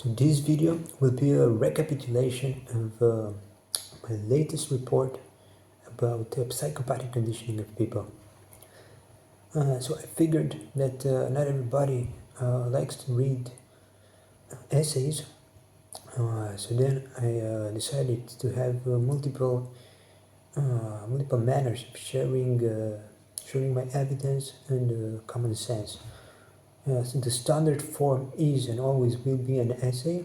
So this video will be a recapitulation of my latest report about psychopathic conditioning of people. So I figured that not everybody likes to read essays, so then I decided to have multiple manners of sharing my evidence and common sense. So the standard form is and always will be an essay.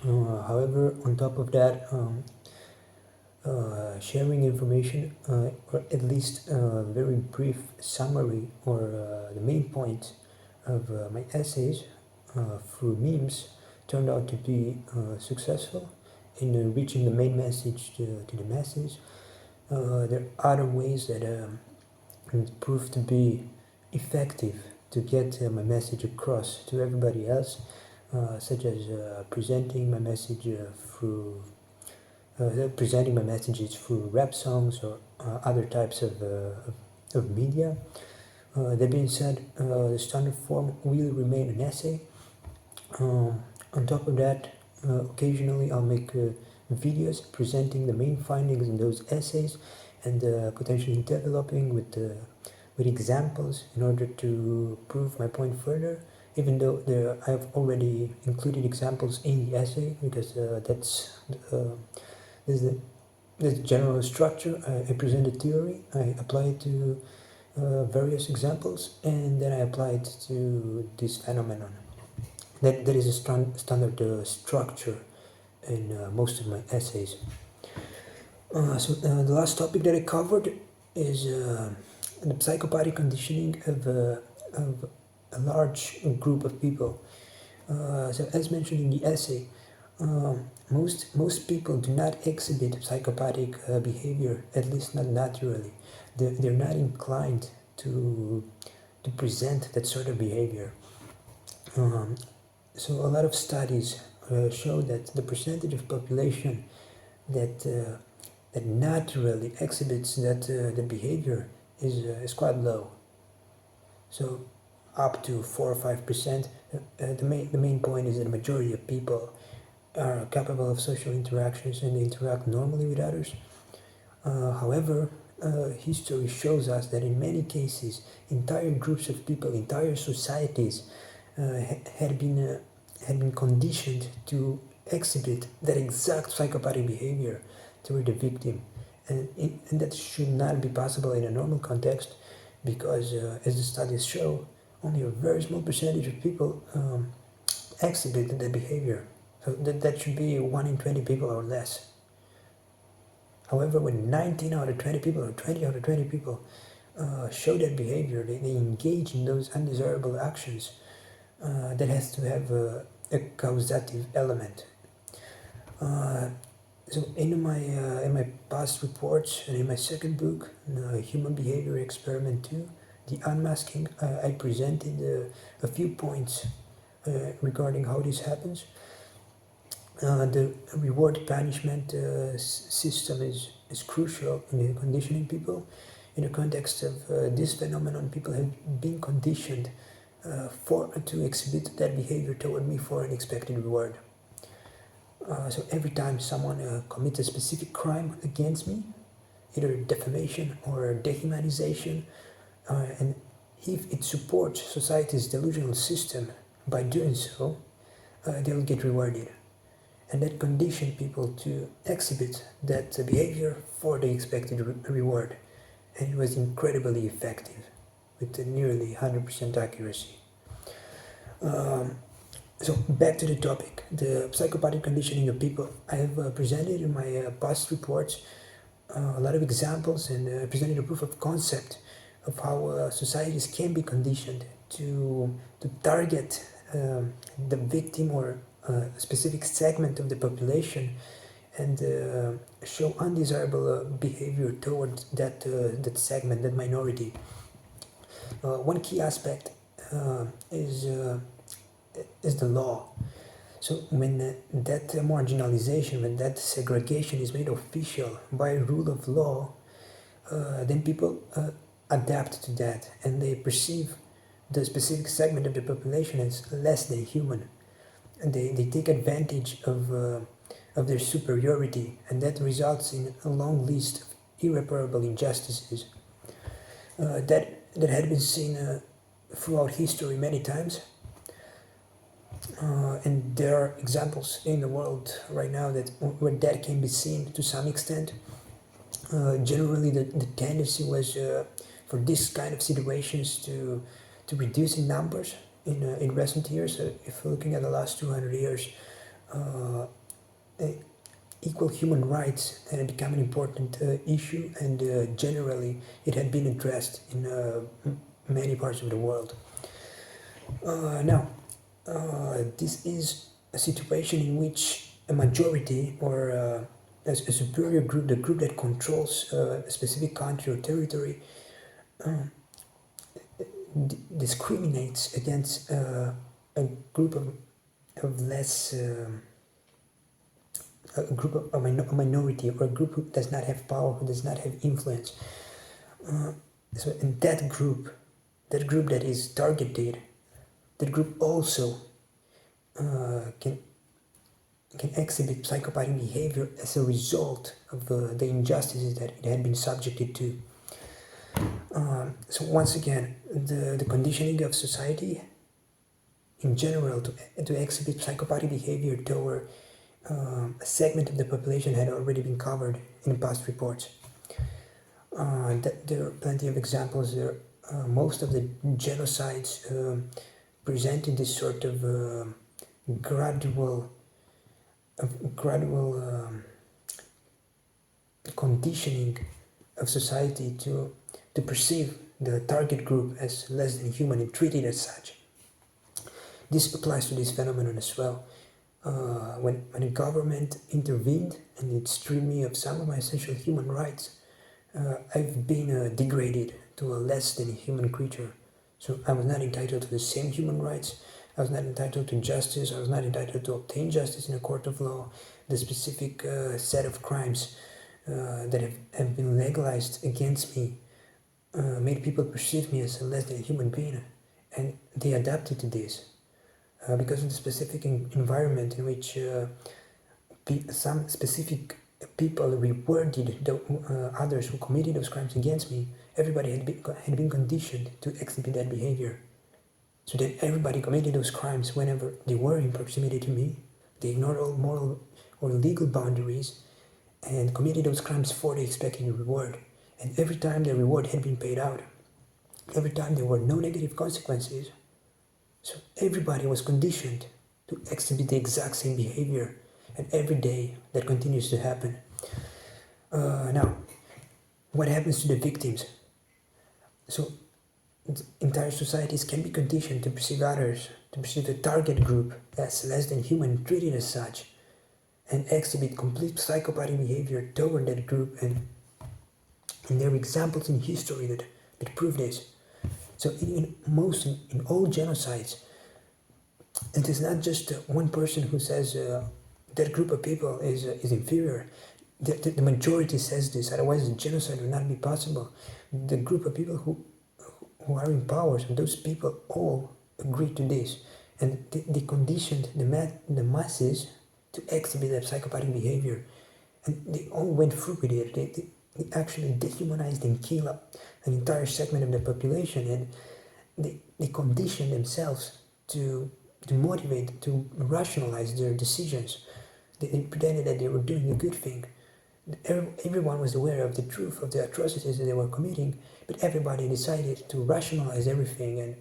However, on top of that, sharing information, or at least a very brief summary or the main point of my essays through memes turned out to be successful in reaching the main message to the masses. There are other ways that proved to be effective to get my message across to everybody else, such as presenting my message through presenting my messages through rap songs or other types of media. That being said, the standard form will remain an essay. On top of that, occasionally I'll make videos presenting the main findings in those essays and potentially developing with examples in order to prove my point further, even though I've already included examples in the essay, because that's the general structure. I present a theory, I apply it to various examples, and then I apply it to this phenomenon. That is a standard structure in most of my essays. So the last topic that I covered is the psychopathic conditioning of a large group of people. So as mentioned in the essay, most people do not exhibit psychopathic behavior, at least not naturally. They're not inclined to present that sort of behavior. So a lot of studies show that the percentage of population that naturally exhibits that behavior is quite low. So up to 4 or 5%. The main point is that the majority of people are capable of social interactions and they interact normally with others. However, history shows us that in many cases, entire groups of people, entire societies had been conditioned to exhibit that exact psychopathic behavior toward the victim, and that should not be possible in a normal context, because as the studies show, only a very small percentage of people exhibit that behavior. So that should be 1 in 20 people or less. However, when 19 out of 20 people or 20 out of 20 people show that behavior, they engage in those undesirable actions, that has to have a causative element. So in my past reports and in my second book, Human Behavior Experiment 2, The Unmasking, I presented a few points regarding how this happens. The reward-punishment system is crucial in conditioning people. In the context of this phenomenon, people have been conditioned to exhibit that behavior toward me for an expected reward. So every time someone commits a specific crime against me, either defamation or dehumanization, and if it supports society's delusional system by doing so, they'll get rewarded. And that conditioned people to exhibit that behavior for the expected reward. And it was incredibly effective, with nearly 100% accuracy. So back to the topic, the psychopathic conditioning of people. I have presented in my past reports a lot of examples and presented a proof of concept of how societies can be conditioned to target the victim or a specific segment of the population and show undesirable behavior towards that segment, that minority. One key aspect is the law. So when that marginalization, when that segregation is made official by rule of law, then people adapt to that and they perceive the specific segment of the population as less than human. they take advantage of their superiority, and that results in a long list of irreparable injustices that had been seen throughout history many times. And there are examples in the world right now where that can be seen to some extent. Generally, the tendency was for this kind of situations to reduce in numbers in recent years. If we're looking at the last 200 years, uh, equal human rights had become an important issue, and generally it had been addressed in many parts of the world. Now, this is a situation in which a majority or a superior group, the group that controls a specific country or territory, discriminates against a group of less, a group of a minority, or a group who does not have power, who does not have influence. So in that group that is targeted, that group also can exhibit psychopathic behavior as a result of the injustices that it had been subjected to. So once again, the conditioning of society in general to exhibit psychopathic behavior toward a segment of the population had already been covered in past reports. There are plenty of examples there. Most of the genocides presented this sort of gradual conditioning of society to perceive the target group as less than human and treat it as such. This applies to this phenomenon as well. When a government intervened and it stripped me of some of my essential human rights, I've been degraded to a less than human creature. So I was not entitled to the same human rights. I was not entitled to justice. I was not entitled to obtain justice in a court of law. The specific set of crimes that have been legalized against me made people perceive me as a less than human being, and they adapted to this because of the specific environment in which some specific people rewarded the others who committed those crimes against me. Everybody had been conditioned to exhibit that behavior. So that everybody committed those crimes whenever they were in proximity to me. They ignored all moral or legal boundaries and committed those crimes for the expected reward. And every time the reward had been paid out, every time there were no negative consequences, so everybody was conditioned to exhibit the exact same behavior, and every day that continues to happen. Now, what happens to the victims? So entire societies can be conditioned to perceive others, to perceive the target group as less than human, treated as such, and exhibit complete psychopathic behavior toward that group, and there are examples in history that prove this. So in all genocides, it is not just one person who says that group of people is inferior. The majority says this, otherwise the genocide would not be possible. The group of people who are in power, so those people all agree to this, and they conditioned the masses to exhibit that psychopathic behavior, and they all went through with it. They actually dehumanized and killed an entire segment of the population, and they conditioned themselves to motivate, to rationalize their decisions. They pretended that they were doing a good thing. Everyone was aware of the truth of the atrocities that they were committing, but everybody decided to rationalize everything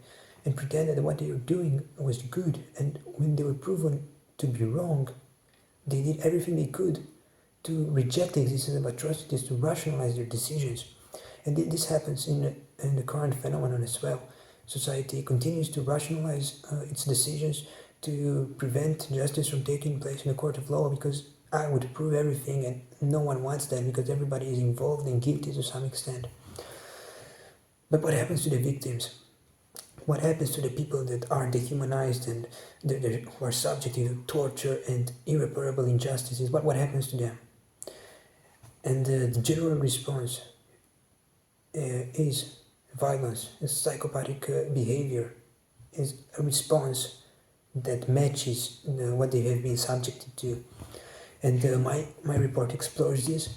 and pretend that what they were doing was good. And when they were proven to be wrong, they did everything they could to reject the existence of atrocities, to rationalize their decisions. And this happens in the current phenomenon as well. Society continues to rationalize its decisions to prevent justice from taking place in a court of law, because I would prove everything, and no one wants that because everybody is involved and guilty to some extent. But what happens to the victims? What happens to the people that are dehumanized and who are subject to torture and irreparable injustices? What happens to them? And the general response is violence, is psychopathic behavior, is a response that matches what they have been subjected to. And my report explores this.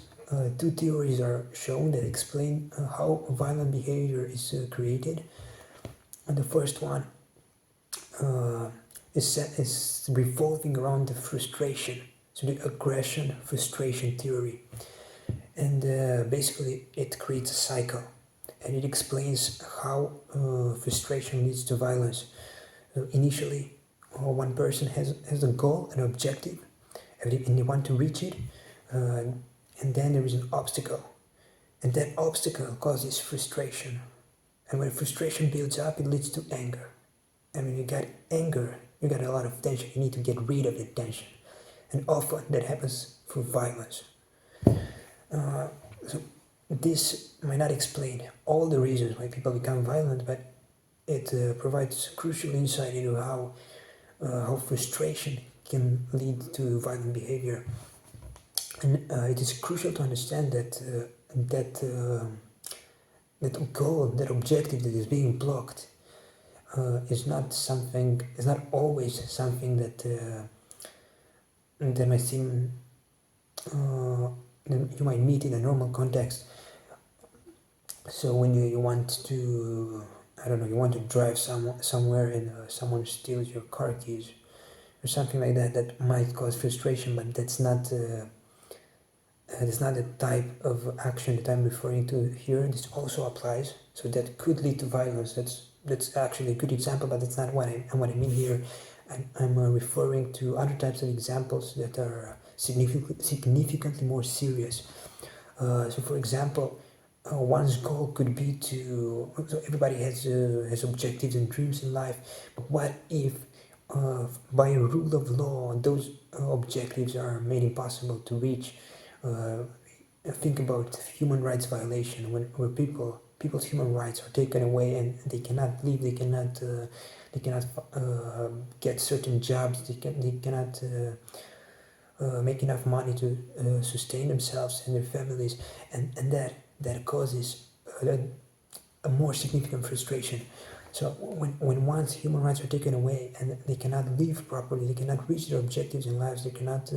Two theories are shown that explain how violent behavior is created. And the first one is revolving around the frustration, so the aggression frustration theory. And basically it creates a cycle, and it explains how frustration leads to violence. Initially, one person has a goal, an objective, and they want to reach it, and then there is an obstacle, and that obstacle causes frustration. And when frustration builds up, it leads to anger. And when you got anger, you got a lot of tension. You need to get rid of the tension, and often that happens through violence. So this might not explain all the reasons why people become violent, but it provides crucial insight into how frustration can lead to violent behavior. And it is crucial to understand that goal, that objective that is being blocked, is not always something that might seem you might meet in a normal context. So when you want to, I don't know, you want to drive somewhere and someone steals your car keys or something like that, that might cause frustration, but that's not the type of action that I'm referring to here. This also applies, so that could lead to violence. That's actually a good example, but that's not what I mean here. I'm referring to other types of examples that are significantly more serious. So for example, one's goal could be so everybody has objectives and dreams in life, but what if by a rule of law those objectives are made impossible to reach? Think about human rights violation, where people's human rights are taken away and they cannot leave, they cannot get certain jobs, they cannot make enough money to sustain themselves and their families, and that causes a more significant frustration. So when once human rights are taken away and they cannot live properly, they cannot reach their objectives in lives, they cannot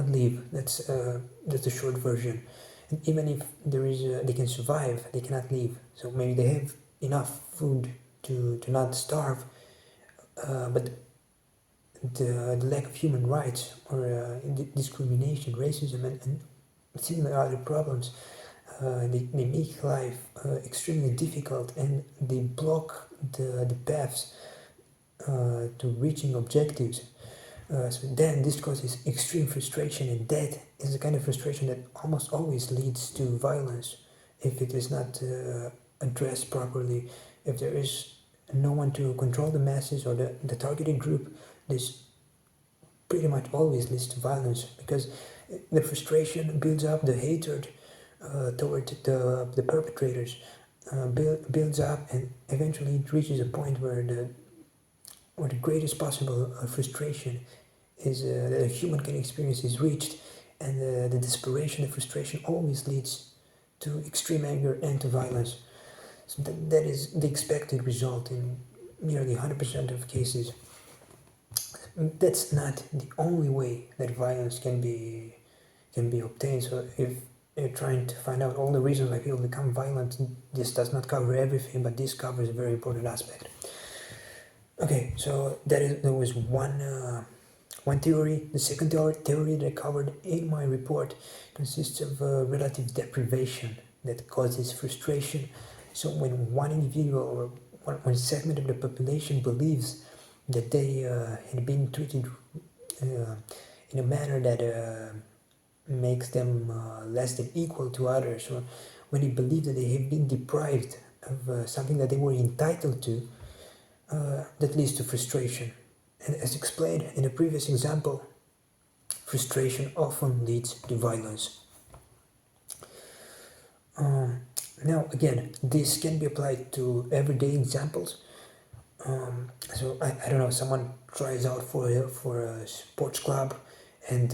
live. That's the short version. And even if they can survive, they cannot live. So maybe they have enough food to not starve, but the lack of human rights or discrimination, racism, and similar other problems, they make life extremely difficult, and they block the paths to reaching objectives. So then this causes extreme frustration, and that is the kind of frustration that almost always leads to violence if it is not addressed properly. If there is no one to control the masses or the targeted group, this pretty much always leads to violence, because the frustration builds up, the hatred toward the perpetrators builds up, and eventually it reaches a point where the greatest possible frustration is that a human can experience is reached, and the desperation, the frustration always leads to extreme anger and to violence. So that is the expected result in nearly 100% of cases. That's not the only way that violence can be obtained. So if you're trying to find out all the reasons why people become violent, this does not cover everything, but this covers a very important aspect. Okay, so there was one theory. The second theory that I covered in my report consists of relative deprivation that causes frustration. So when one individual or one segment of the population believes that they had been treated in a manner that makes them less than equal to others, or when they believe that they have been deprived of something that they were entitled to, that leads to frustration. And as explained in a previous example, frustration often leads to violence. Now again, this can be applied to everyday examples. So I don't know, someone tries out for a sports club, and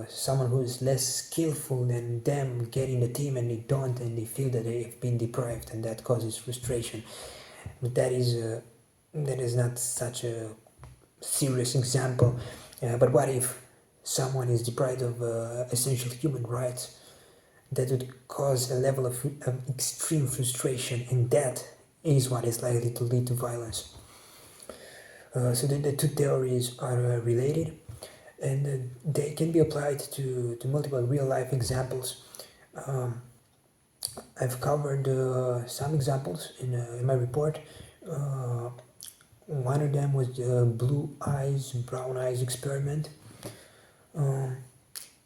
someone who is less skillful than them get in the team, and they don't, and they feel that they have been deprived, and that causes frustration. But that is that is not such a serious example, but what if someone is deprived of essential human rights? That would cause a level of extreme frustration, and that is what is likely to lead to violence. So the two theories are related, and they can be applied to multiple real-life examples. I've covered some examples in my report. One of them was the blue eyes, brown eyes experiment.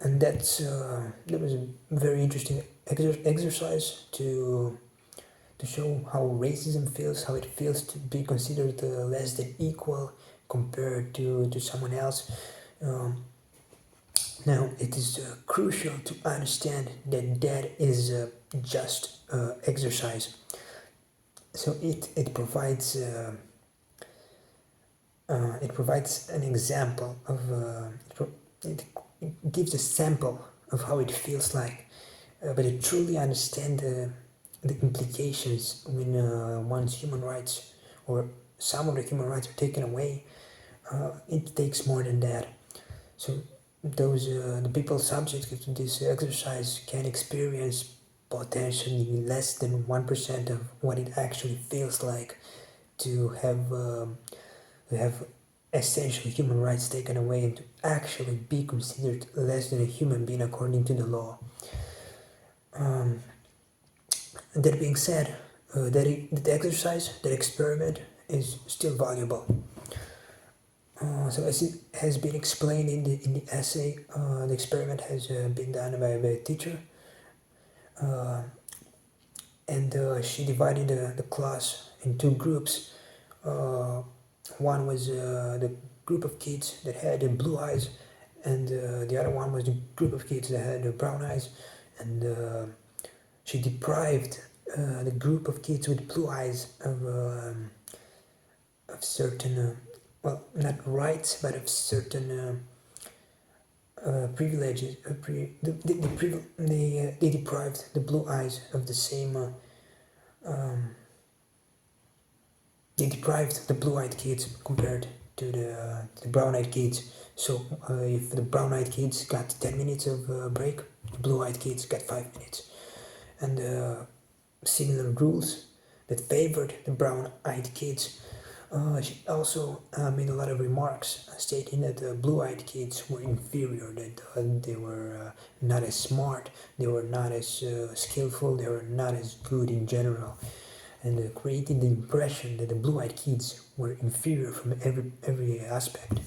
And that was a very interesting exercise to show how racism feels, how it feels to be considered less than equal compared to someone else. Now, it is crucial to understand that that is just exercise. So it provides an example of it gives a sample of how it feels like, but to truly understand the implications when one's human rights or some of the human rights are taken away, it takes more than that. So those the people subject to this exercise can experience potentially less than 1% of what it actually feels like to have essential human rights taken away and to actually be considered less than a human being according to the law. That being said, that exercise, that experiment is still valuable. So as it has been explained in the essay, the experiment has been done by a teacher, and she divided the class in two groups. One was the group of kids that had blue eyes, and the other one was the group of kids that had brown eyes, and she deprived the group of kids with blue eyes of certain, well, not rights, but of certain privileges. They deprived the blue eyes of the same. They deprived the blue-eyed kids compared to the brown-eyed kids. So if the brown-eyed kids got 10 minutes of break, the blue-eyed kids got 5 minutes. And similar rules that favored the brown-eyed kids. She also made a lot of remarks stating that the blue-eyed kids were inferior, that they were not as smart, they were not as skillful, they were not as good in general, and created the impression that the blue-eyed kids were inferior from every aspect.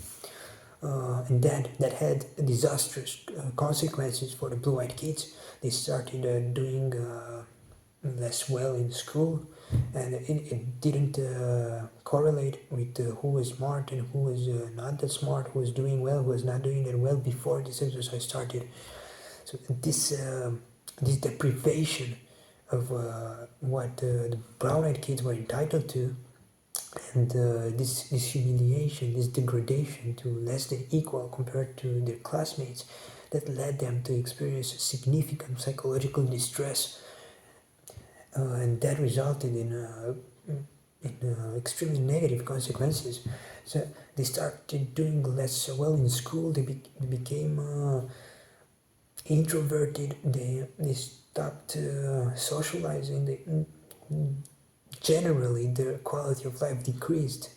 And that had disastrous consequences for the blue-eyed kids. They started doing less well in school, and it didn't correlate with who was smart and who was not that smart, who was doing well, who was not doing that well before this exercise started. So this deprivation of what the brown-eyed kids were entitled to, and this humiliation, this degradation to less than equal compared to their classmates, that led them to experience significant psychological distress, and that resulted in extremely negative consequences. So they started doing less well in school. They became introverted. They stopped socializing. Generally, their quality of life decreased,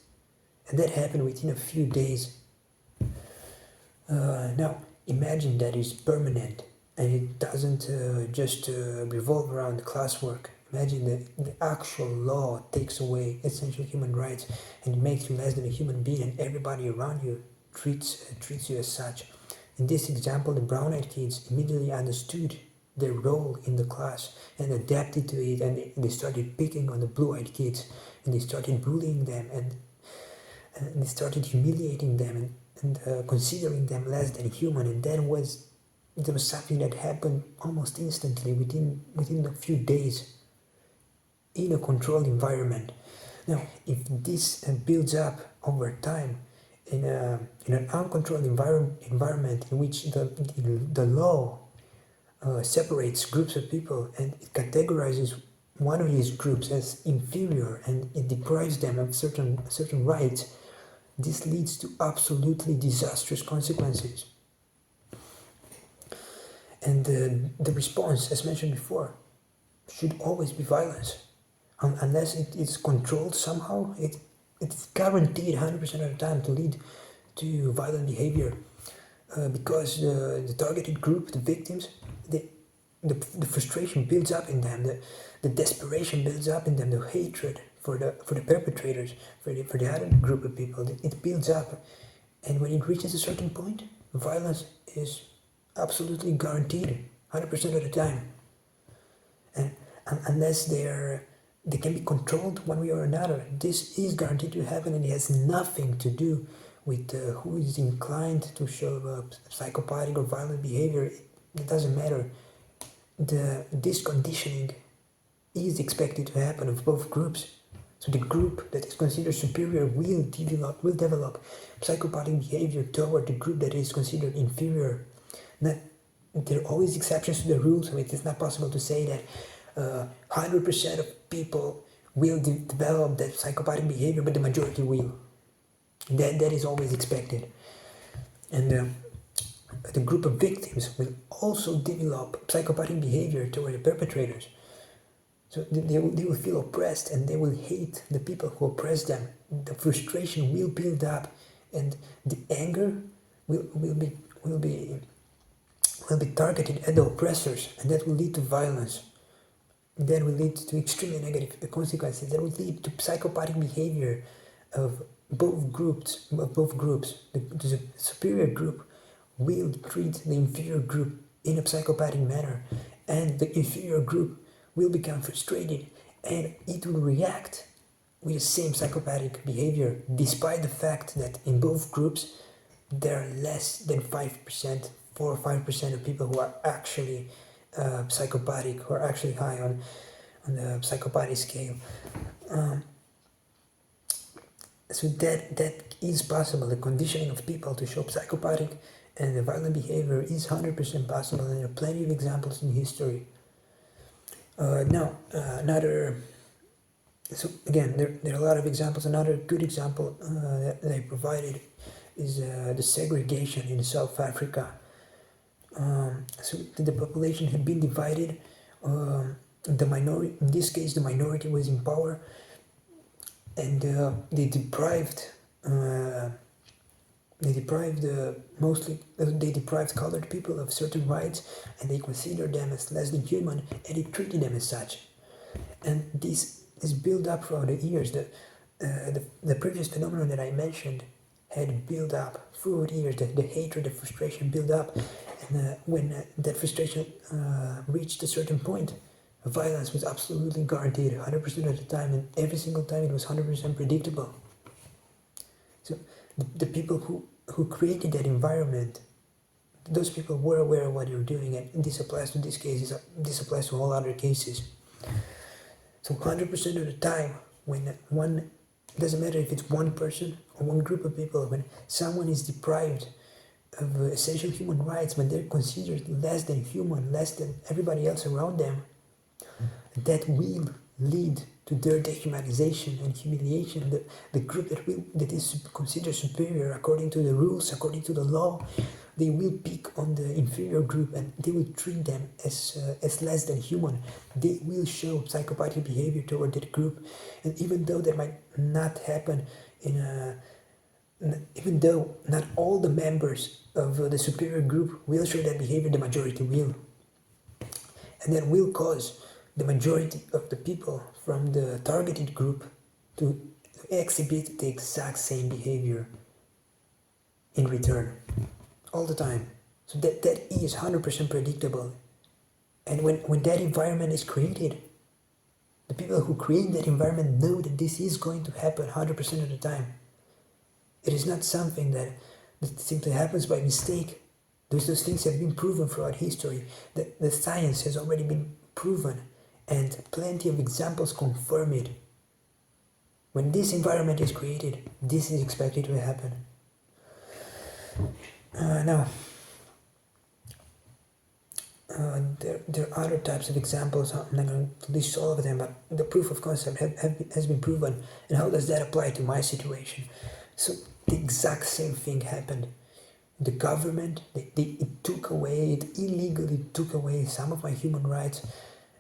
and that happened within a few days. Now, imagine that is permanent, and it doesn't just revolve around classwork. Imagine that the actual law takes away essential human rights and makes you less than a human being, and everybody around you treats you as such. In this example, the brown-eyed kids immediately understood their role in the class and adapted to it, and they started picking on the blue-eyed kids, and they started bullying them, and they started humiliating them, and considering them less than human. And there was something that happened almost instantly within a few days in a controlled environment. Now, if this builds up over time in an uncontrolled environment in which the law separates groups of people and it categorizes one of these groups as inferior and it deprives them of certain rights, this leads to absolutely disastrous consequences. And the response, as mentioned before, should always be violence. Unless it is controlled somehow, it's guaranteed 100% of the time to lead to violent behavior. Because the targeted group, the victims, the frustration builds up in them, the desperation builds up in them, the hatred for the perpetrators, for the other group of people, it builds up. And when it reaches a certain point, violence is absolutely guaranteed 100% of the time. And unless they can be controlled one way or another, this is guaranteed to happen, and it has nothing to do with who is inclined to show psychopathic or violent behavior. It doesn't matter. This conditioning is expected to happen of both groups. So the group that is considered superior will develop psychopathic behavior toward the group that is considered inferior. Now, there are always exceptions to the rules. So it is not possible to say that 100% of people will develop that psychopathic behavior, but the majority will. That is always expected. And the group of victims will also develop psychopathic behavior toward the perpetrators. So they will feel oppressed and they will hate the people who oppress them. The frustration will build up and the anger will be targeted at the oppressors, and that will lead to violence. That will lead to extremely negative consequences. That will lead to psychopathic behavior of both groups. The superior group will treat the inferior group in a psychopathic manner, and the inferior group will become frustrated and it will react with the same psychopathic behavior, despite the fact that in both groups there are less than 5%, 4 or 5% of people who are actually psychopathic, who are actually high on the psychopathic scale. So that is possible. The conditioning of people to show psychopathic and the violent behavior is 100% possible, and there are plenty of examples in history. So again, there are a lot of examples. Another good example that I provided is the segregation in South Africa. So the population had been divided. The minority, in this case, the minority was in power, and they deprived colored people of certain rights, and they considered them as less than human, and they treated them as such. And this is built up throughout the years. The previous phenomenon that I mentioned had built up through the years. The hatred, the frustration built up, and when that frustration reached a certain point, violence was absolutely guaranteed 100% of the time, and every single time it was 100% predictable. So the people who created that environment, those people were aware of what they were doing, and this applies to these cases, this applies to all other cases. So 100% of the time, when one, doesn't matter if it's one person or one group of people, when someone is deprived of essential human rights, when they're considered less than human, less than everybody else around them, that will lead to their dehumanization and humiliation. The group that is considered superior according to the rules, according to the law, they will pick on the inferior group and they will treat them as less than human. They will show psychopathic behavior toward that group, and even though that might not happen even though not all the members of the superior group will show that behavior, the majority will, and that will cause the majority of the people from the targeted group to exhibit the exact same behavior in return, all the time. So that is 100% predictable. And when that environment is created, the people who create that environment know that this is going to happen 100% of the time. It is not something that simply happens by mistake. Those things have been proven throughout history. The science has already been proven, and plenty of examples confirm it. When this environment is created, this is expected to happen. Now, There are other types of examples. I'm not going to list all of them, but the proof of concept has been proven. And how does that apply to my situation? So the exact same thing happened. The government, it illegally took away some of my human rights.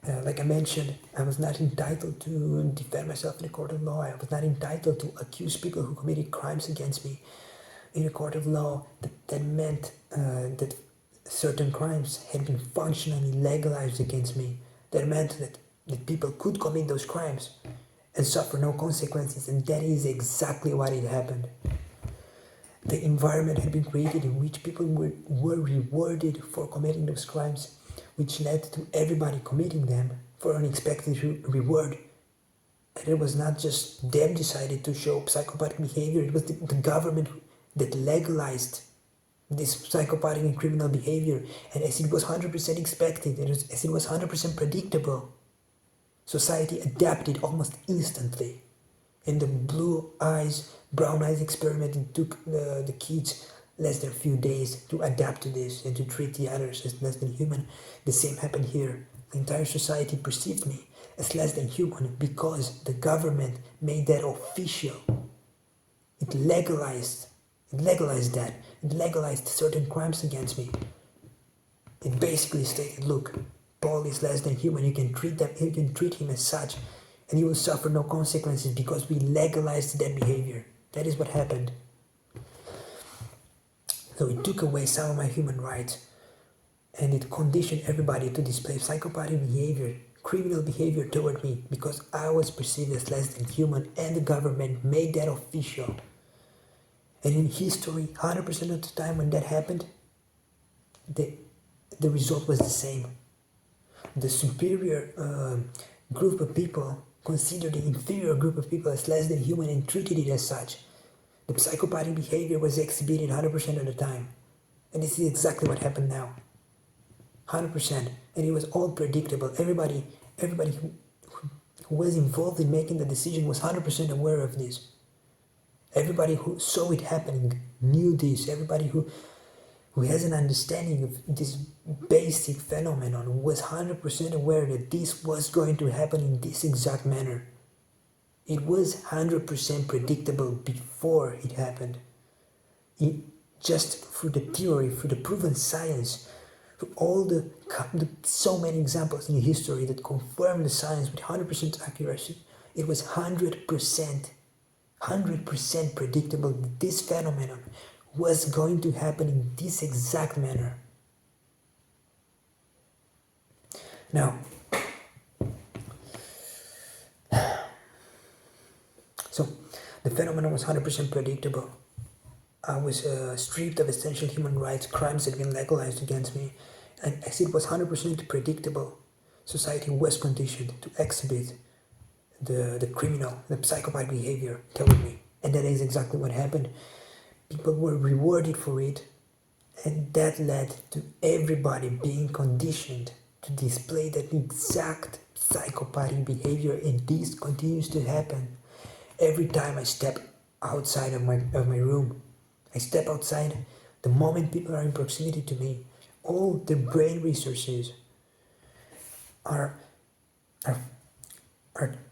Like I mentioned, I was not entitled to defend myself in a court of law. I was not entitled to accuse people who committed crimes against me in a court of law. That meant that certain crimes had been functionally legalized against me. That meant that people could commit those crimes and suffer no consequences, and that is exactly what had happened. The environment had been created in which people were rewarded for committing those crimes, which led to everybody committing them for an expected reward. And it was not just them decided to show psychopathic behavior, it was the government that legalized this psychopathic and criminal behavior. And as it was 100% expected, as it was 100% predictable, society adapted almost instantly. In the brown eyes experiment, it took the kids less than a few days to adapt to this and to treat the others as less than human. The same happened here. The entire society perceived me as less than human because the government made that official. It legalized that. It legalized certain crimes against me. It basically stated, look, Paul is less than human, you can treat him as such, and he will suffer no consequences because we legalized that behavior. That is what happened. So it took away some of my human rights, and it conditioned everybody to display psychopathic behavior, criminal behavior toward me, because I was perceived as less than human, and the government made that official. And in history, 100% of the time when that happened, the result was the same. The superior group of people considered the inferior group of people as less than human and treated it as such. The psychopathic behavior was exhibited 100% of the time. And this is exactly what happened now. 100%. And it was all predictable. Everybody who was involved in making the decision was 100% aware of this. Everybody who saw it happening knew this. Everybody who has an understanding of this basic phenomenon was 100% aware that this was going to happen in this exact manner. It was 100% predictable before it happened. Just through the theory, through the proven science, through all the so many examples in history that confirm the science with 100% accuracy, it was 100% predictable that this phenomenon was going to happen in this exact manner. Now, so the phenomenon was 100% predictable. I was stripped of essential human rights, crimes had been legalized against me, and as it was 100% predictable, society was conditioned to exhibit the criminal, the psychopathic behavior toward me. And that is exactly what happened. People were rewarded for it, and that led to everybody being conditioned to display that exact psychopathic behavior, and this continues to happen. Every time I step outside of my room, I step outside, the moment people are in proximity to me, all the brain resources are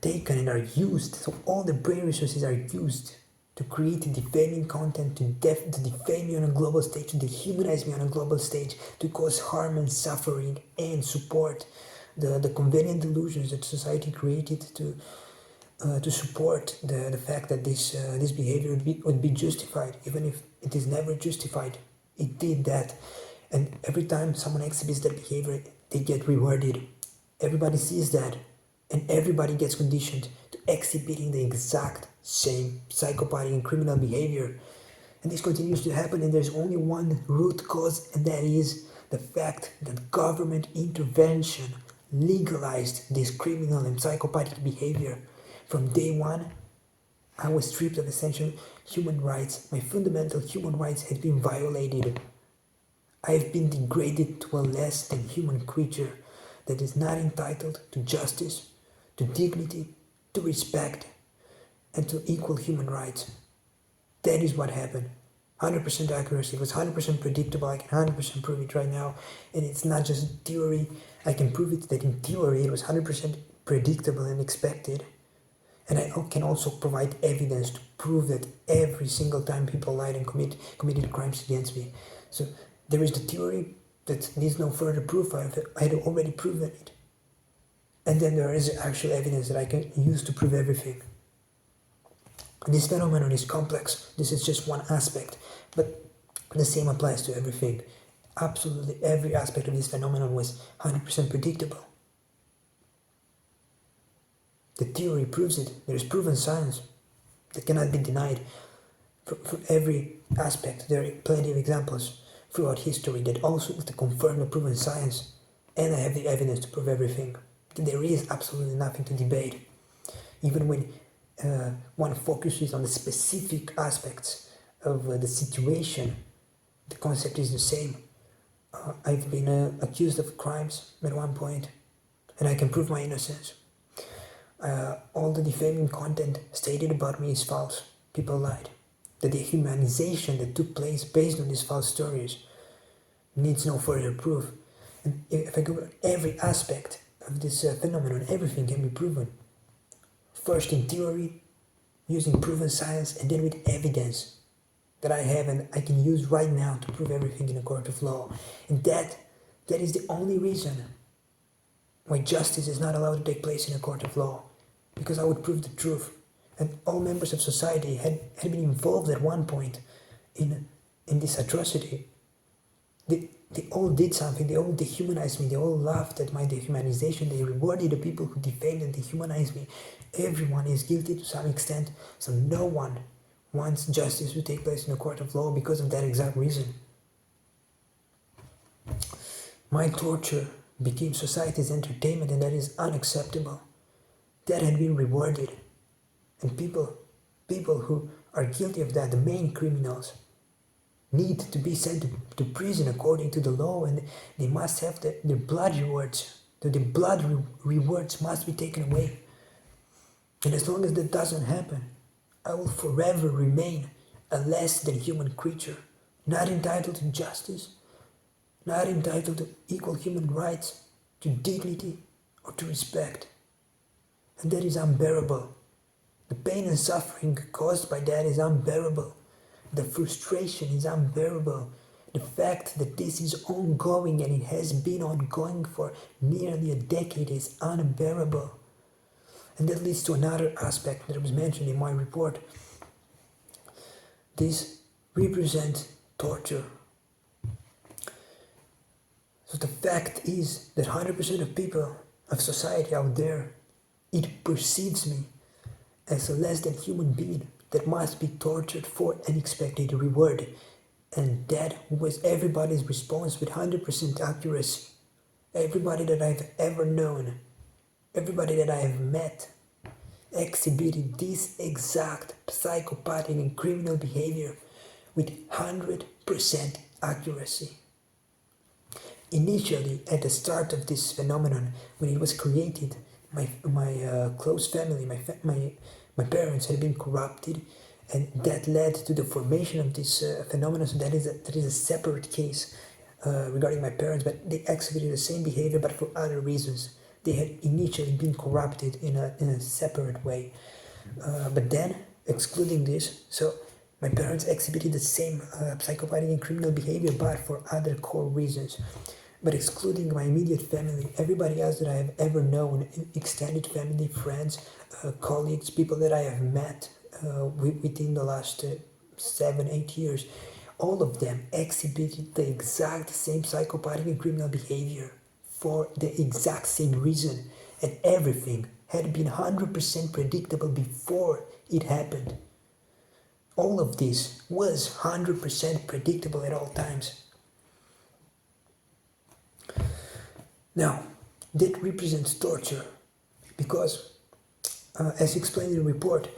taken and are used. So all the brain resources are used to create defaming content, to defame me on a global stage, to dehumanize me on a global stage, to cause harm and suffering, and support the convenient delusions that society created to support the fact that this behavior would be justified, even if it is never justified. It did that, and every time someone exhibits that behavior, they get rewarded. Everybody sees that, and everybody gets conditioned to exhibiting the exact same psychopathic and criminal behavior. And this continues to happen, and there's only one root cause, and that is the fact that government intervention legalized this criminal and psychopathic behavior. From day one, I was stripped of essential human rights. My fundamental human rights had been violated. I have been degraded to a less than human creature that is not entitled to justice, to dignity, to respect, and to equal human rights. That is what happened. 100% accuracy. It was 100% predictable. I can 100% prove it right now. And it's not just theory. I can prove it that in theory it was 100% predictable and expected. And I can also provide evidence to prove that every single time people lied and committed crimes against me. So there is the theory that needs no further proof. I had already proven it. And then there is actual evidence that I can use to prove everything. This phenomenon is complex. This is just one aspect, but the same applies to everything. Absolutely every aspect of this phenomenon was 100% predictable. The theory proves it. There is proven science that cannot be denied. For every aspect, there are plenty of examples throughout history that also confirm the proven science, and I have the evidence to prove everything. There is absolutely nothing to debate. Even when one focuses on the specific aspects of the situation, the concept is the same. I've been accused of crimes at one point, and I can prove my innocence. All the defaming content stated about me is false. People lied. The dehumanization that took place based on these false stories needs no further proof. And if I go over every aspect of this phenomenon, everything can be proven. First in theory, using proven science, and then with evidence that I have and I can use right now to prove everything in a court of law. And that is the only reason why justice is not allowed to take place in a court of law. Because I would prove the truth. And all members of society had been involved at one point in this atrocity. They all did something. They all dehumanized me. They all laughed at my dehumanization. They rewarded the people who defamed and dehumanized me. Everyone is guilty to some extent, so no one wants justice to take place in a court of law because of that exact reason. My torture became society's entertainment, and that is unacceptable. That had been rewarded. And people who are guilty of that, the main criminals, need to be sent to prison according to the law, and they must have their blood rewards. The blood rewards must be taken away. And as long as that doesn't happen, I will forever remain a less than human creature, not entitled to justice, not entitled to equal human rights, to dignity, or to respect. And that is unbearable. The pain and suffering caused by that is unbearable. The frustration is unbearable. The fact that this is ongoing and it has been ongoing for nearly a decade is unbearable. And that leads to another aspect that was mentioned in my report. This represents torture. So the fact is that 100% of people, of society out there, it perceives me as a less than human being that must be tortured for an expected reward. And that was everybody's response with 100% accuracy. Everybody that I've ever known, everybody that I have met, exhibited this exact psychopathic and criminal behavior with 100% accuracy. Initially, at the start of this phenomenon, when it was created, my close family, my parents had been corrupted, and that led to the formation of this phenomenon. So that is a separate case regarding my parents, but they exhibited the same behavior, but for other reasons. They had initially been corrupted in a separate way, but then excluding this, so my parents exhibited the same psychopathic and criminal behavior, but for other core reasons. But excluding my immediate family, everybody else that I have ever known, extended family, friends, colleagues, people that I have met within the last 7-8 years, all of them exhibited the exact same psychopathic and criminal behavior for the exact same reason, and everything had been 100% predictable before it happened. All of this was 100% predictable at all times. Now, that represents torture because, as explained in the report,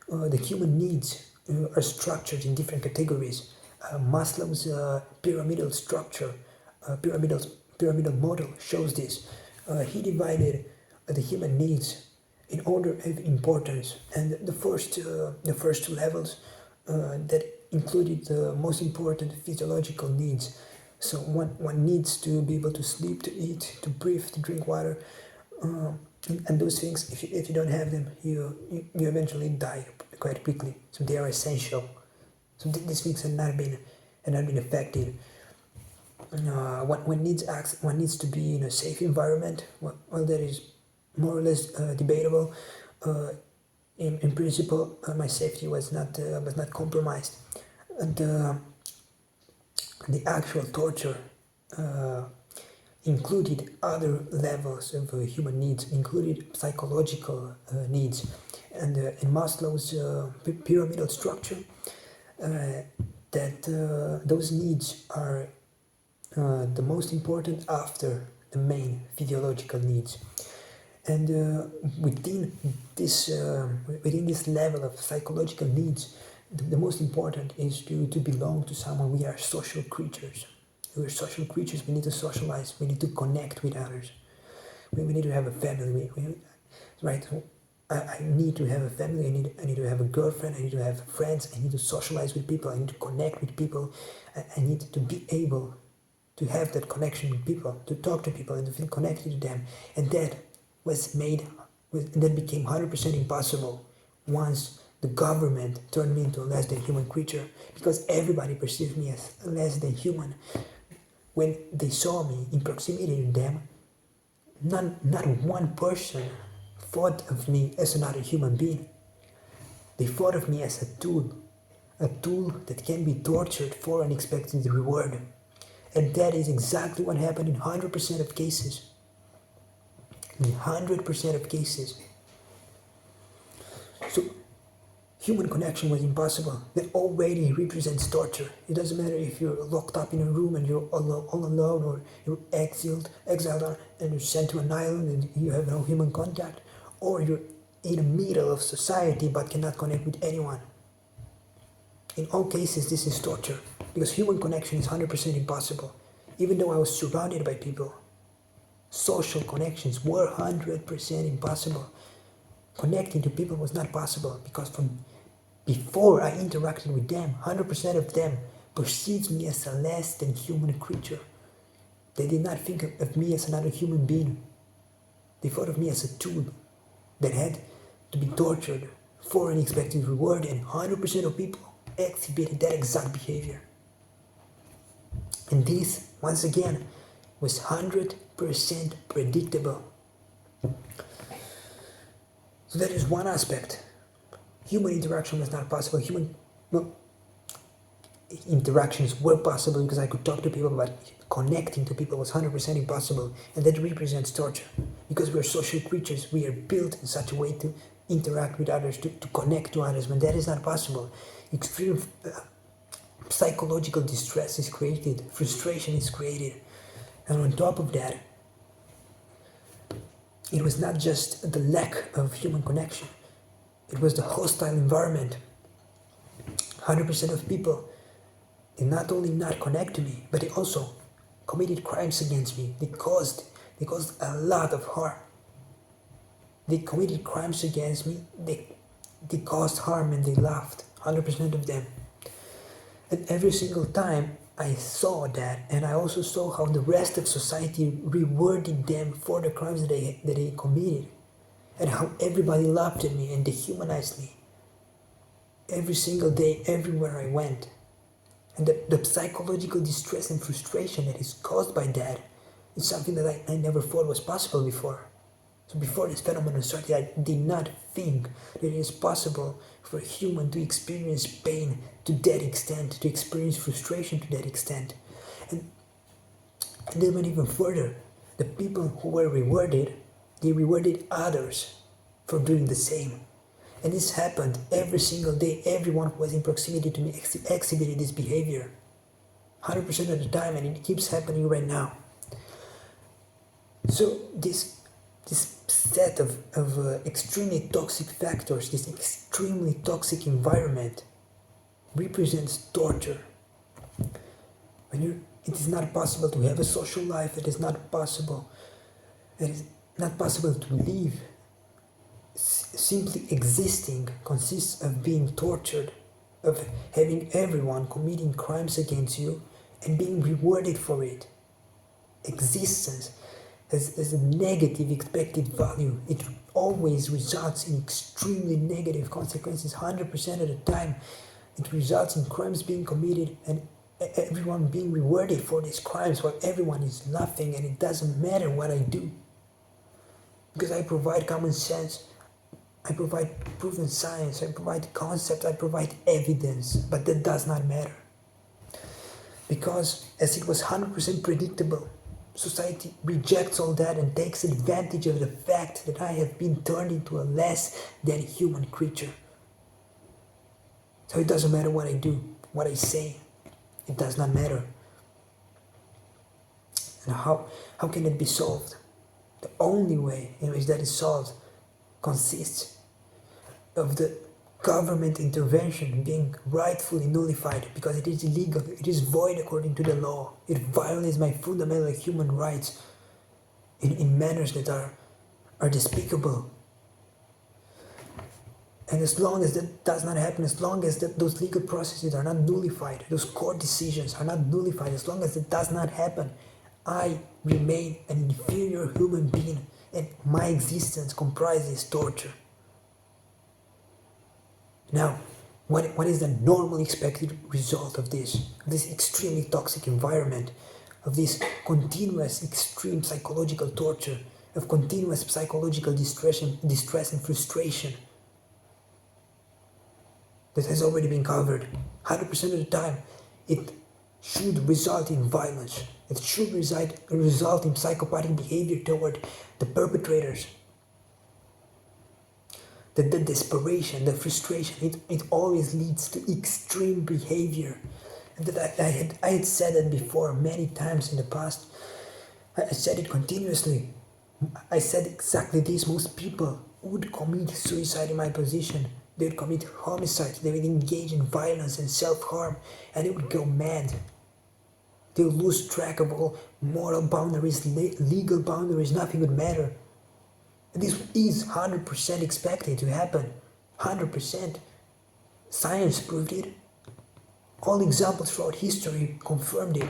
the human needs are structured in different categories. Maslow's pyramidal structure, pyramidal model shows this. He divided the human needs in order of importance, and the first two levels that included the most important physiological needs. So one needs to be able to sleep, to eat, to breathe, to drink water, and those things. If you don't have them, you eventually die quite quickly. So they are essential. So these things have not been affected. One needs to be in a safe environment. Well, that is more or less debatable. In principle, my safety was not compromised, and the actual torture included other levels of human needs, included psychological needs, and in Maslow's pyramidal structure, that those needs are the most important after the main physiological needs. And within this level of psychological needs, the most important is to belong to someone. We are social creatures. We are social creatures. We need to socialize. We need to connect with others. We need to have a family. Right? I need to have a family. I need to have a girlfriend. I need to have friends. I need to socialize with people. I need to connect with people. I need to be able to have that connection with people, to talk to people, and to feel connected to them. And that became 100% impossible once the government turned me into a less than human creature, because everybody perceived me as less than human. When they saw me in proximity to them, not one person thought of me as another human being. They thought of me as a tool that can be tortured for an expected reward. And that is exactly what happened in 100% of cases. In 100% of cases. So, human connection was impossible. That already represents torture. It doesn't matter if you're locked up in a room and you're all alone, or you're exiled and you're sent to an island and you have no human contact, or you're in the middle of society but cannot connect with anyone. In all cases, this is torture, because human connection is 100% impossible. Even though I was surrounded by people, social connections were 100% impossible. Connecting to people was not possible, because from before I interacted with them, 100% of them perceived me as a less than human creature. They did not think of me as another human being. They thought of me as a tool that had to be tortured for an expected reward, and 100% of people exhibited that exact behavior. And this, once again, was 100% predictable. So that is one aspect. Human interaction was not possible. Interactions were possible because I could talk to people, but connecting to people was 100% impossible. And that represents torture. Because we are social creatures, we are built in such a way to interact with others, to connect to others. When that is not possible, extreme psychological distress is created, frustration is created. And on top of that, it was not just the lack of human connection, it was the hostile environment. 100% of people did not only not connect to me, but they also committed crimes against me. They caused a lot of harm. They committed crimes against me, they caused harm, and they laughed. 100% of them. And every single time I saw that, and I also saw how the rest of society rewarded them for the crimes that they committed, and how everybody laughed at me and dehumanized me. Every single day, everywhere I went. And the psychological distress and frustration that is caused by that is something that I never thought was possible before. So before this phenomenon started, I did not think that it is possible for a human to experience pain to that extent, to experience frustration to that extent. And they went even further. The people who were rewarded, they rewarded others for doing the same. And this happened every single day. Everyone who was in proximity to me exhibited this behavior 100% of the time, and it keeps happening right now. So this set of extremely toxic factors, this extremely toxic environment represents torture. It is not possible to have a social life. It is not possible to live. Simply existing consists of being tortured of having everyone committing crimes against you and being rewarded for it. Existence has a negative expected value. It always results in extremely negative consequences 100% of the time. It results in crimes being committed and everyone being rewarded for these crimes while everyone is laughing, and it doesn't matter what I do. Because I provide common sense, I provide proven science, I provide concepts, I provide evidence, but that does not matter. Because as it was 100% predictable, society rejects all that and takes advantage of the fact that I have been turned into a less than human creature. So it doesn't matter what I do, what I say, it does not matter. And how can it be solved? The only way in which that is solved consists of the government intervention being rightfully nullified, because it is illegal, it is void according to the law, it violates my fundamental human rights in manners that are despicable. And as long as that does not happen, as long as those legal processes are not nullified, those court decisions are not nullified, as long as it does not happen, I remain an inferior human being, and my existence comprises torture. Now, what is the normal expected result of this extremely toxic environment, of this continuous extreme psychological torture, of continuous psychological distress and frustration that has already been covered 100% of the time? It should result in violence. It should result in psychopathic behavior toward the perpetrators. The desperation, the frustration, it always leads to extreme behavior. And that I had said that before many times in the past. I said it continuously. I said exactly this. Most people would commit suicide in my position. They would commit homicide. They would engage in violence and self-harm, and they would go mad. They would lose track of all moral boundaries, legal boundaries. Nothing would matter. And this is 100% expected to happen. 100%. Science proved it. All examples throughout history confirmed it.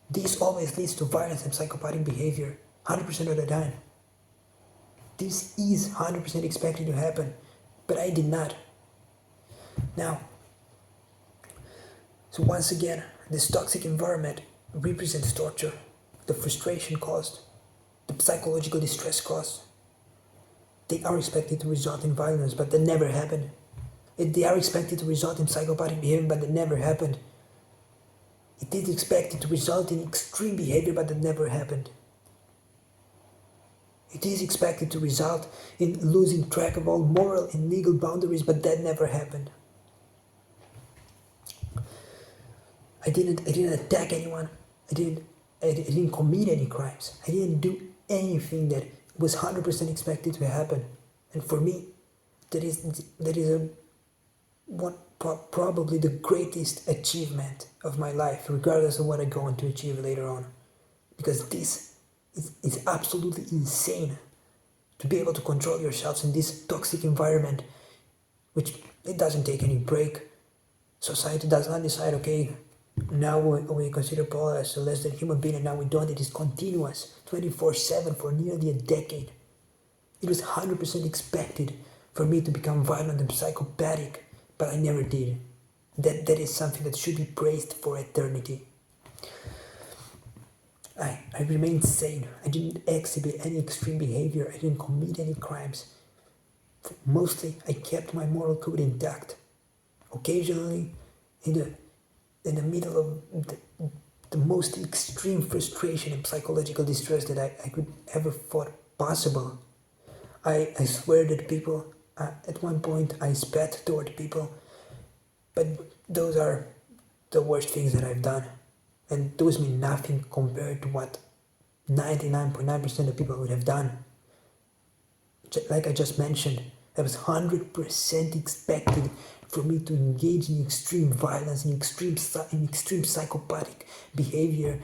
This always leads to violence and psychopathic behavior, 100% of the time. This is 100% expected to happen, but I did not. Now, so once again, this toxic environment represents torture, the frustration caused, the psychological distress caused. They are expected to result in violence, but that never happened. They are expected to result in psychopathic behavior, but that never happened. It is expected to result in extreme behavior, but that never happened. It is expected to result in losing track of all moral and legal boundaries, but that never happened. I didn't attack anyone. I didn't commit any crimes. I didn't do anything that was 100% expected to happen. And for me, that is probably the greatest achievement of my life, regardless of what I go on to achieve later on. Because this is absolutely insane, to be able to control yourselves in this toxic environment, which it doesn't take any break. Society does not decide, okay, now we consider Paul as a less than human being, and now we don't. It is continuous, 24/7 for nearly a decade. It was 100% expected for me to become violent and psychopathic, but I never did. That is something that should be praised for eternity. I remained sane. I didn't exhibit any extreme behavior. I didn't commit any crimes. Mostly, I kept my moral code intact. Occasionally, in the middle of the most extreme frustration and psychological distress that I could ever thought possible, I swear at people. At one point, I spat toward people, but those are the worst things that I've done, and those mean nothing compared to what 99.9% of people would have done. Like I just mentioned, it was 100% expected for me to engage in extreme violence, in extreme psychopathic behavior,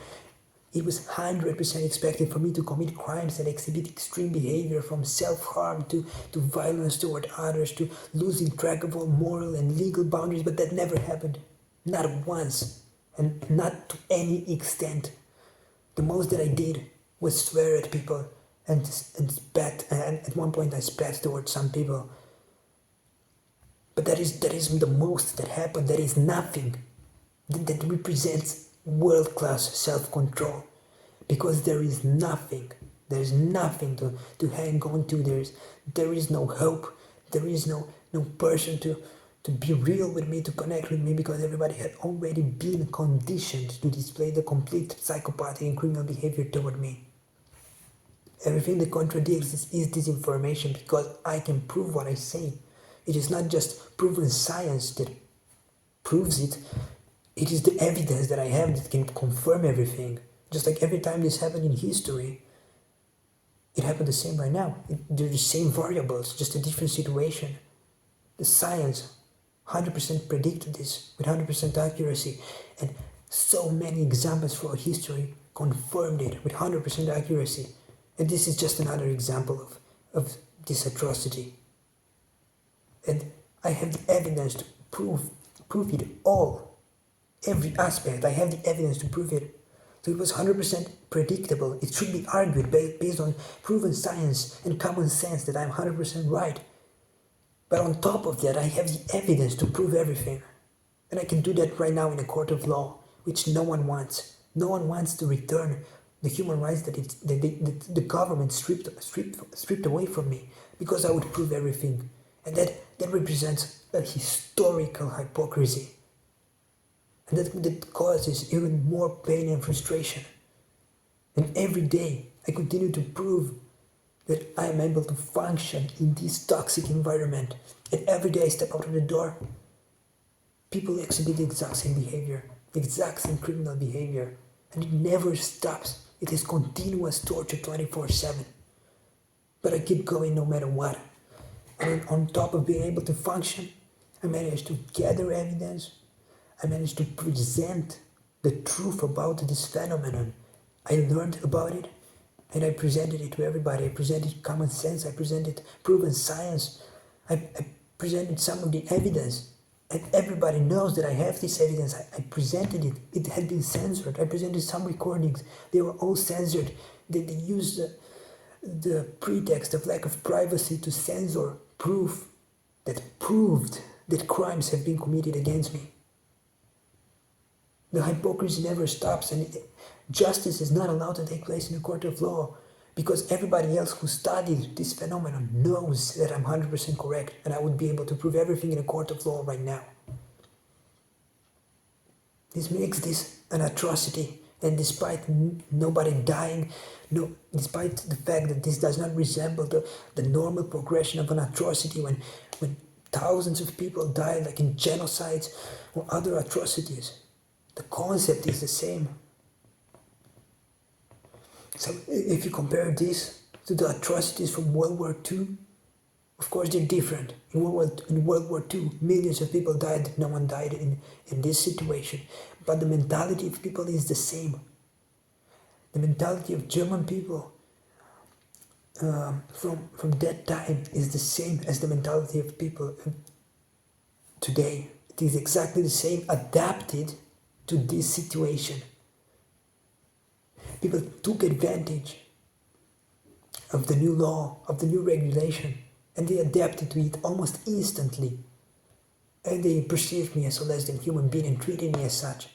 It was 100% expected for me to commit crimes that exhibit extreme behavior, from self-harm to violence toward others, to losing track of all moral and legal boundaries, but that never happened. Not once, and not to any extent. The most that I did was swear at people and spat, and at one point I spat towards some people. But that is the most that happened. That is nothing. That represents world-class self-control, because there is nothing to hang on to. There is no hope. There is no person to be real with me, to connect with me, because everybody had already been conditioned to display the complete psychopathic and criminal behavior toward me. Everything that contradicts this is disinformation, because I can prove what I say. It is not just proven science that proves it. It is the evidence that I have that can confirm everything. Just like every time this happened in history, it happened the same right now. They're the same variables, just a different situation. The science 100% predicted this with 100% accuracy, and so many examples throughout history confirmed it with 100% accuracy. And this is just another example of this atrocity. And I have the evidence to prove it all. Every aspect, I have the evidence to prove it. So it was 100% predictable. It should be argued based on proven science and common sense that I'm 100% right. But on top of that, I have the evidence to prove everything. And I can do that right now in a court of law, which no one wants. No one wants to return the human rights that the government stripped away from me, because I would prove everything. And that represents a historical hypocrisy. And that causes even more pain and frustration. And every day I continue to prove that I am able to function in this toxic environment. And every day I step out of the door, people exhibit the exact same behavior, the exact same criminal behavior. And it never stops. It is continuous torture 24/7. But I keep going no matter what. And on top of being able to function, I managed to gather evidence. I managed to present the truth about this phenomenon. I learned about it, and I presented it to everybody. I presented common sense. I presented proven science. I presented some of the evidence. And everybody knows that I have this evidence. I presented it. It had been censored. I presented some recordings. They were all censored. They used the pretext of lack of privacy to censor proof that proved that crimes have been committed against me. The hypocrisy never stops, and justice is not allowed to take place in a court of law, because everybody else who studied this phenomenon knows that I'm 100% correct, and I would be able to prove everything in a court of law right now. This makes this an atrocity, and despite nobody dying, despite the fact that this does not resemble the normal progression of an atrocity when thousands of people die, like in genocides or other atrocities, the concept is the same. So if you compare this to the atrocities from World War II, of course they're different. In World War II, millions of people died. No one died in this situation. But the mentality of people is the same. The mentality of German people from that time is the same as the mentality of people today. It is exactly the same, adapted to this situation. People took advantage of the new law, of the new regulation, and they adapted to it almost instantly. And they perceived me as a less than human being and treated me as such.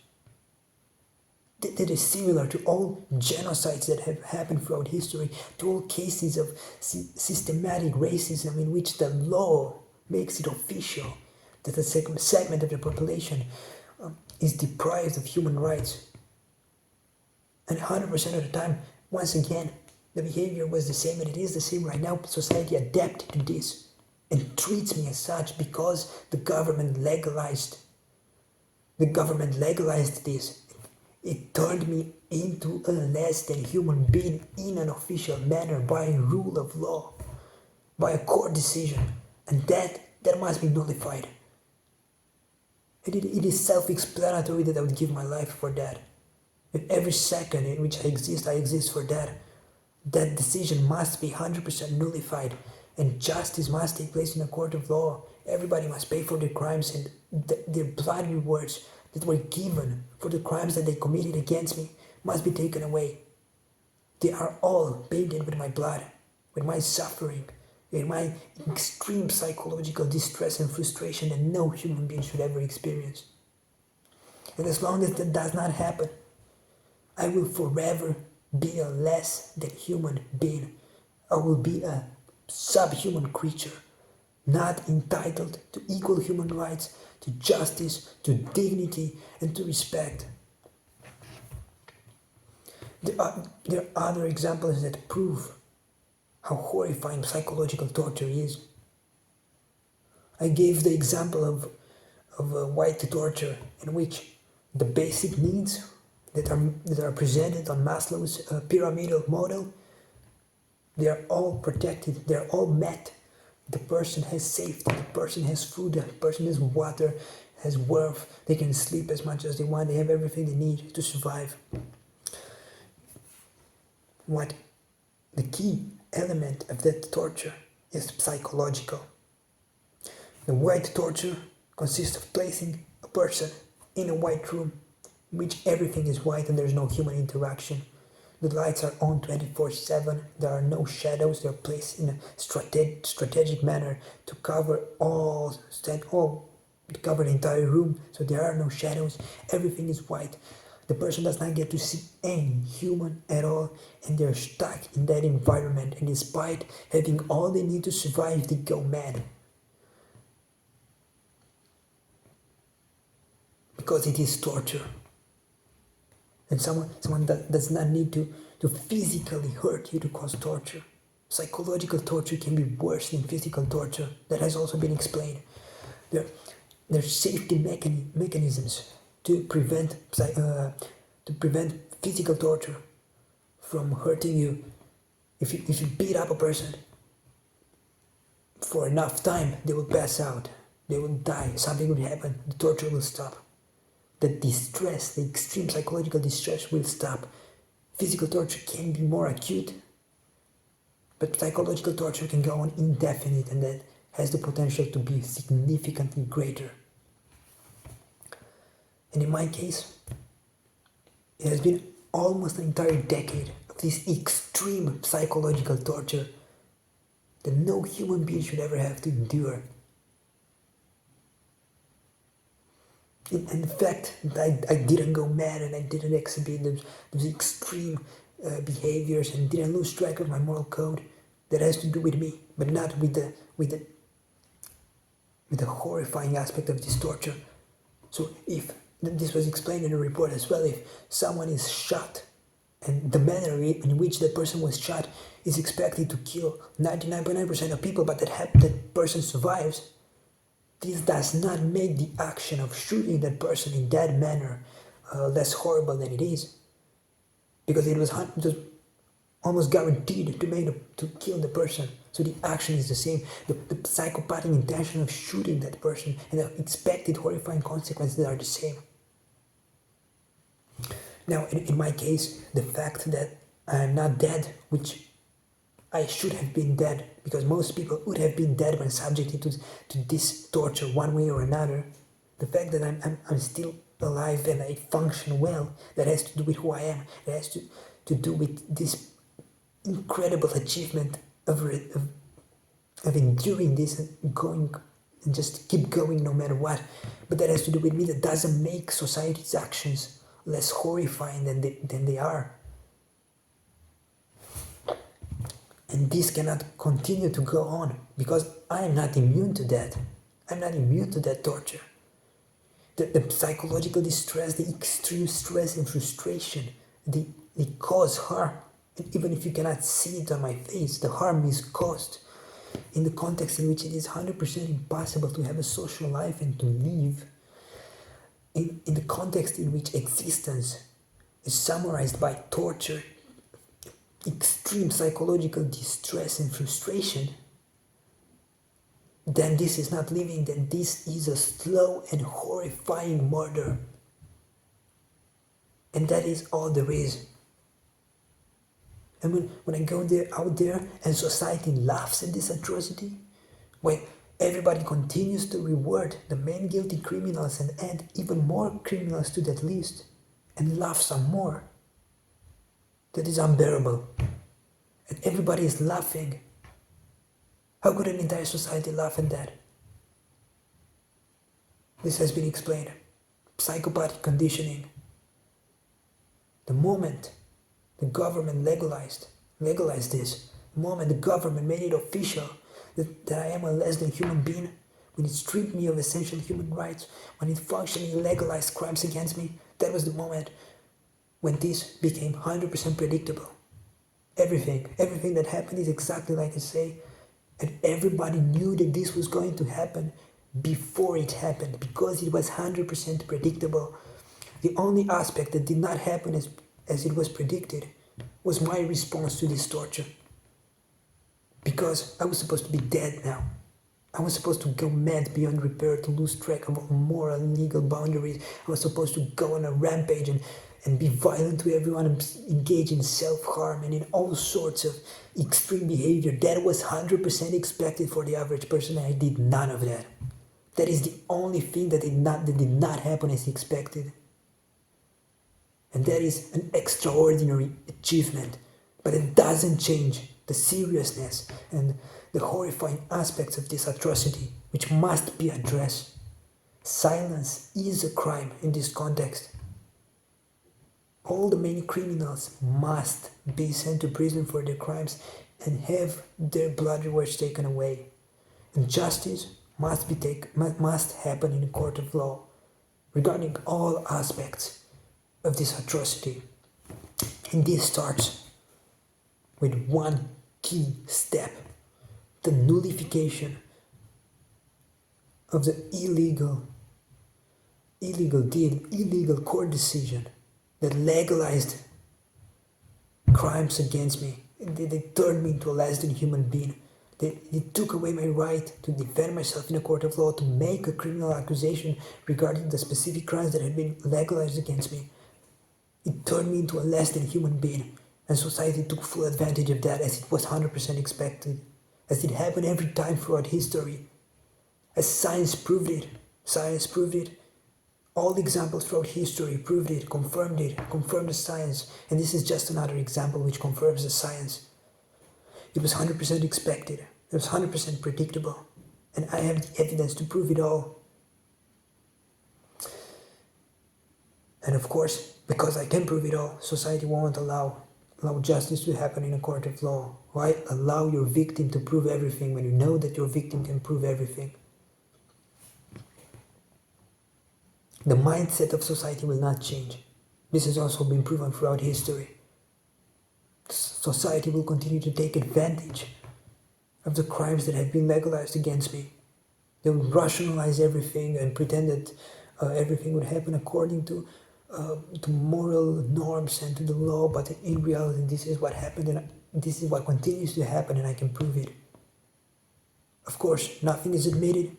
That is similar to all genocides that have happened throughout history, to all cases of systematic racism in which the law makes it official that a segment of the population is deprived of human rights. And 100% of the time, once again, the behavior was the same, and it is the same right now. Society adapted to this and treats me as such because the government legalized this. It turned me into a less than human being in an official manner by a rule of law, by a court decision, and that must be nullified. It is self-explanatory that I would give my life for that. And every second in which I exist for that. That decision must be 100% nullified, and justice must take place in a court of law. Everybody must pay for their crimes, and their blood rewards that were given for the crimes that they committed against me must be taken away. They are all painted with my blood, with my suffering, with my extreme psychological distress and frustration that no human being should ever experience. And as long as that does not happen, I will forever be a less than human being. I will be a subhuman creature, not entitled to equal human rights, to justice, to dignity, and to respect. There are other examples that prove how horrifying psychological torture is. I gave the example of white torture, in which the basic needs that are presented on Maslow's pyramidal model, they are all protected, they are all met. The person has safety, the person has food, the person has water, has worth, they can sleep as much as they want, they have everything they need to survive. What the key element of that torture is psychological. The white torture consists of placing a person in a white room in which everything is white and there's no human interaction. The lights are on 24/7, there are no shadows, they're placed in a strategic manner to cover to cover the entire room, so there are no shadows, everything is white. The person does not get to see any human at all, and they're stuck in that environment, and despite having all they need to survive, they go mad. Because it is torture. And someone that does not need to physically hurt you to cause torture. Psychological torture can be worse than physical torture. That has also been explained. There are safety mechanisms to prevent physical torture from hurting you. If you beat up a person for enough time, they will pass out, they will die, something will happen, the torture will stop. The distress, the extreme psychological distress will stop. Physical torture can be more acute, but psychological torture can go on indefinite, and that has the potential to be significantly greater. And in my case, it has been almost an entire decade of this extreme psychological torture that no human being should ever have to endure. And the fact that I didn't go mad and I didn't exhibit those extreme behaviors and didn't lose track of my moral code, that has to do with me, but not with the horrifying aspect of this torture. So if this was explained in the report as well, if someone is shot and the manner in which that person was shot is expected to kill 99.9% of people, but that person survives, this does not make the action of shooting that person in that manner less horrible than it is, because it was almost guaranteed to kill the person. So the action is the same. The psychopathic intention of shooting that person and the expected horrifying consequences are the same. Now, in my case, the fact that I am not dead, which I should have been dead, because most people would have been dead when subjected to this torture one way or another. The fact that I'm still alive and I function well, that has to do with who I am. It has to do with this incredible achievement of enduring this and going and just keep going no matter what. But that has to do with me. That doesn't make society's actions less horrifying than they are. And this cannot continue to go on, because I am not immune to that. I'm not immune to that torture. The psychological distress, the extreme stress and frustration, they cause harm. And even if you cannot see it on my face, the harm is caused in the context in which it is 100% impossible to have a social life and to live. In the context in which existence is summarized by torture, extreme psychological distress and frustration, then this is not living, then this is a slow and horrifying murder. And that is all there is. And when I go out there and society laughs at this atrocity, when everybody continues to reward the main guilty criminals and add even more criminals to that list, and laugh some more, that is unbearable. And everybody is laughing. How could an entire society laugh at that? This has been explained. Psychopathic conditioning. The moment the government legalized this, the moment the government made it official that I am a less than human being, when it stripped me of essential human rights, when it functionally legalized crimes against me, that was the moment when this became 100% predictable. Everything that happened is exactly like I say, and everybody knew that this was going to happen before it happened, because it was 100% predictable. The only aspect that did not happen as it was predicted was my response to this torture. Because I was supposed to be dead now. I was supposed to go mad beyond repair, to lose track of all moral and legal boundaries. I was supposed to go on a rampage and be violent to everyone and engage in self-harm and in all sorts of extreme behavior. That was 100% expected for the average person, and I did none of that. That is the only thing that did not happen as expected. And that is an extraordinary achievement. But it doesn't change the seriousness and the horrifying aspects of this atrocity, which must be addressed. Silence is a crime in this context. All the main criminals must be sent to prison for their crimes and have their blood rewards taken away. And justice must happen in a court of law regarding all aspects of this atrocity. And this starts with one key step: the nullification of the illegal deal, illegal court decision that legalized crimes against me. They turned me into a less than human being. They took away my right to defend myself in a court of law, to make a criminal accusation regarding the specific crimes that had been legalized against me. It turned me into a less than human being, and society took full advantage of that, as it was 100% expected, as it happened every time throughout history, as science proved it. All examples throughout history proved it, confirmed the science, and this is just another example which confirms the science. It was 100% expected, it was 100% predictable, and I have the evidence to prove it all. And of course, because I can prove it all, society won't allow justice to happen in a court of law. Why allow your victim to prove everything when you know that your victim can prove everything? The mindset of society will not change. This has also been proven throughout history. Society will continue to take advantage of the crimes that have been legalized against me. They will rationalize everything and pretend that everything would happen according to moral norms and to the law, but in reality this is what happened, and this is what continues to happen, and I can prove it. Of course, nothing is admitted.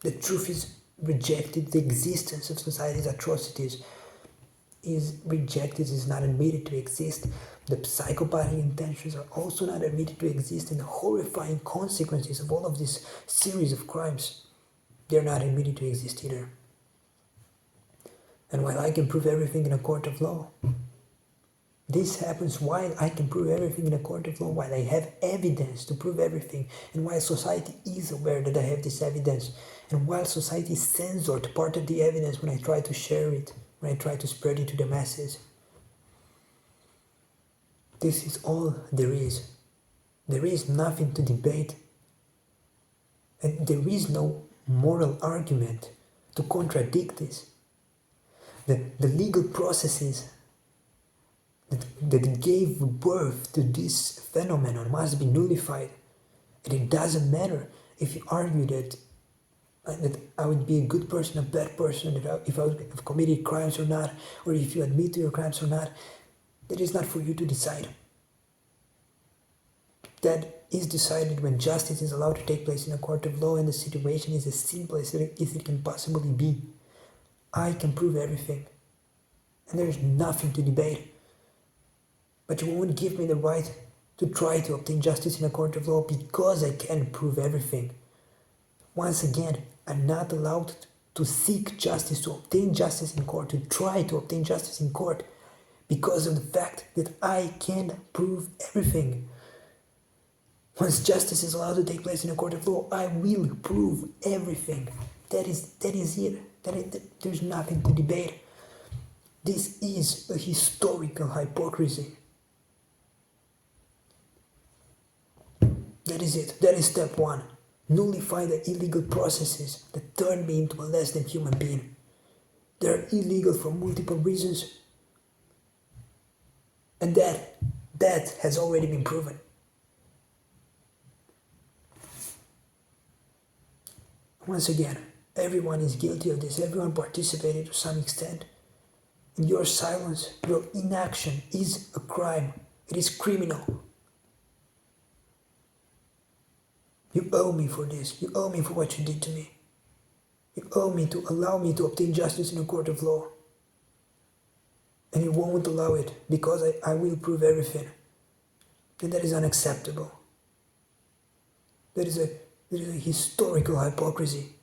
The truth is rejected. The existence of society's atrocities is rejected, is not admitted to exist. The psychopathic intentions are also not admitted to exist, and the horrifying consequences of all of this series of crimes, they're not admitted to exist either. And while I can prove everything in a court of law, this happens while I can prove everything in a court of law, while I have evidence to prove everything, and while society is aware that I have this evidence, and while society censored part of the evidence when I try to share it, when I try to spread it to the masses. This is all there is. There is nothing to debate, and there is no moral argument to contradict this. The legal processes that gave birth to this phenomenon must be nullified. And it doesn't matter if you argue that I would be a good person, a bad person, if I would have committed crimes or not, or if you admit to your crimes or not. That is not for you to decide. That is decided when justice is allowed to take place in a court of law, and the situation is as simple as it can possibly be. I can prove everything. and there is nothing to debate. But you won't give me the right to try to obtain justice in a court of law because I can't prove everything. Once again, I'm not allowed to seek justice, to obtain justice in court, to try to obtain justice in court because of the fact that I can't prove everything. Once justice is allowed to take place in a court of law, I will prove everything. That is it. There's nothing to debate. This is a historical hypocrisy. That is it. That is step one. Nullify the illegal processes that turn me into a less than human being. They're illegal for multiple reasons. And that has already been proven. Once again, everyone is guilty of this. Everyone participated to some extent. And your silence, your inaction is a crime. It is criminal. You owe me for this. You owe me for what you did to me. You owe me to allow me to obtain justice in a court of law. And you won't allow it because I will prove everything. And that is unacceptable. There is a historical hypocrisy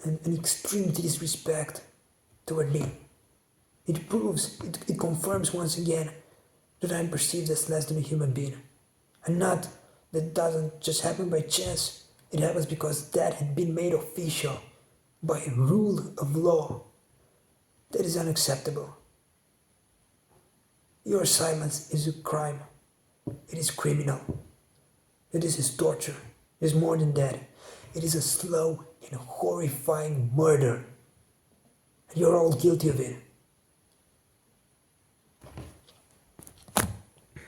and an extreme disrespect toward me. It proves, it confirms once again that I'm perceived as less than a human being. And not that doesn't just happen by chance. It happens because that had been made official by a rule of law. That is unacceptable. Your silence is a crime. It is criminal. It is torture. It is more than that. It is a slow and horrifying murder. And you're all guilty of it.